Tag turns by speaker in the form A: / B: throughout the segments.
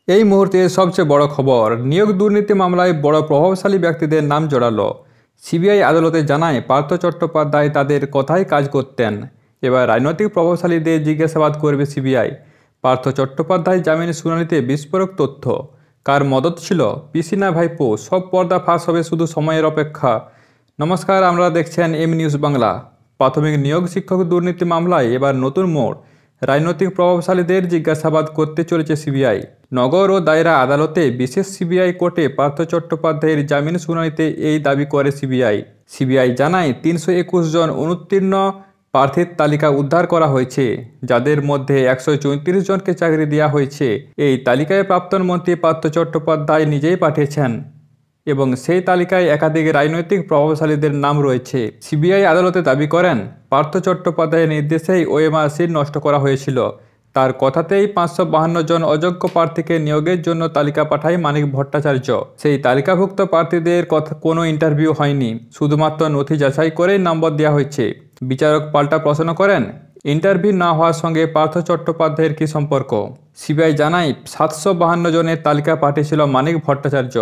A: এই মুহূর্তে সবচেয়ে বড় খবর, নিয়োগ দুর্নীতি মামলায় বড় প্রভাবশালী ব্যক্তিদের নাম জড়ালো। সিবিআই আদালতে জানায় পার্থ চট্টোপাধ্যায় তাদের কথাই কাজ করতেন। এবার রাজনৈতিক প্রভাবশালীদের জিজ্ঞাসাবাদ করবে সিবিআই। পার্থ চট্টোপাধ্যায় জামিন শুনানিতে বিস্ফোরক তথ্য। কার মদত ছিল, পিসি না ভাইপো, সব পর্দা ফাঁস হবে, শুধু সময়ের অপেক্ষা। নমস্কার, আমরা দেখছেন এম নিউজ বাংলা। প্রাথমিক নিয়োগ শিক্ষক দুর্নীতি মামলায় এবার নতুন মোড়। রাজনৈতিক প্রভাবশালীদের জিজ্ঞাসাবাদ করতে চলেছে সিবিআই। নগর ও দায়রা আদালতে বিশেষ সিবিআই কোর্টে পার্থ চট্টোপাধ্যায়ের জামিন শুনানিতে এই দাবি করে সিবিআই। সিবিআই জানায় ৩২১ জন অনুত্তীর্ণ প্রার্থীর তালিকা উদ্ধার করা হয়েছে, যাদের মধ্যে ১৩৪ জনকে চাকরি দেওয়া হয়েছে। এই তালিকায় প্রাক্তন মন্ত্রী পার্থ চট্টোপাধ্যায় নিজেই পাঠিয়েছেন এবং সেই তালিকায় একাধিক রাজনৈতিক প্রভাবশালীদের নাম রয়েছে। সিবিআই আদালতে দাবি করেন, পার্থ চট্টোপাধ্যায়ের নির্দেশেই ওএমআর সিট নষ্ট করা হয়েছিল। তার কথাতেই ৫৫২ জন অযোগ্য প্রার্থীকে নিয়োগের জন্য তালিকা পাঠায় মানিক ভট্টাচার্য। সেই তালিকাভুক্ত প্রার্থীদের কোনো ইন্টারভিউ হয়নি, শুধুমাত্র নথি যাচাই করেই নম্বর দেওয়া হয়েছে। বিচারক পাল্টা প্রশ্ন করেন, ইন্টারভিউ না হওয়ার সঙ্গে পার্থ চট্টোপাধ্যায়ের কী সম্পর্ক? সিবিআই জানায় ৭৫২ জনের তালিকা পাঠিয়েছিল মানিক ভট্টাচার্য।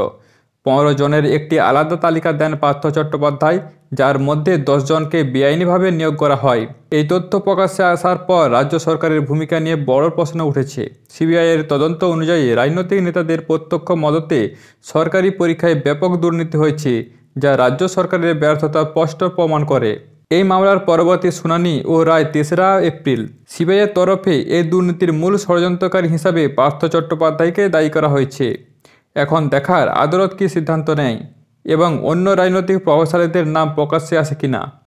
A: ১৫ জনের একটি আলাদা তালিকা দেন পার্থ চট্টোপাধ্যায়, যার মধ্যে ১০ জনকে বেআইনিভাবে নিয়োগ করা হয়। এই তথ্য প্রকাশ্যে আসার পর রাজ্য সরকারের ভূমিকা নিয়ে বড় প্রশ্ন উঠেছে। সিবিআইয়ের তদন্ত অনুযায়ী রাজনৈতিক নেতাদের প্রত্যক্ষ মদতে সরকারি পরীক্ষায় ব্যাপক দুর্নীতি হয়েছে, যা রাজ্য সরকারের ব্যর্থতা স্পষ্ট প্রমাণ করে। এই মামলার পরবর্তী শুনানি ও রায় ৩রা এপ্রিল। সিবিআইয়ের তরফে এই দুর্নীতির মূল ষড়যন্ত্রকারী হিসাবে পার্থ চট্টোপাধ্যায়কে দায়ী করা হয়েছে। এখন দেখার আদালত কী সিদ্ধান্ত নেয় এবং অন্য রাজনৈতিক প্রভাবশালীদের নাম প্রকাশ্যে আসে কিনা।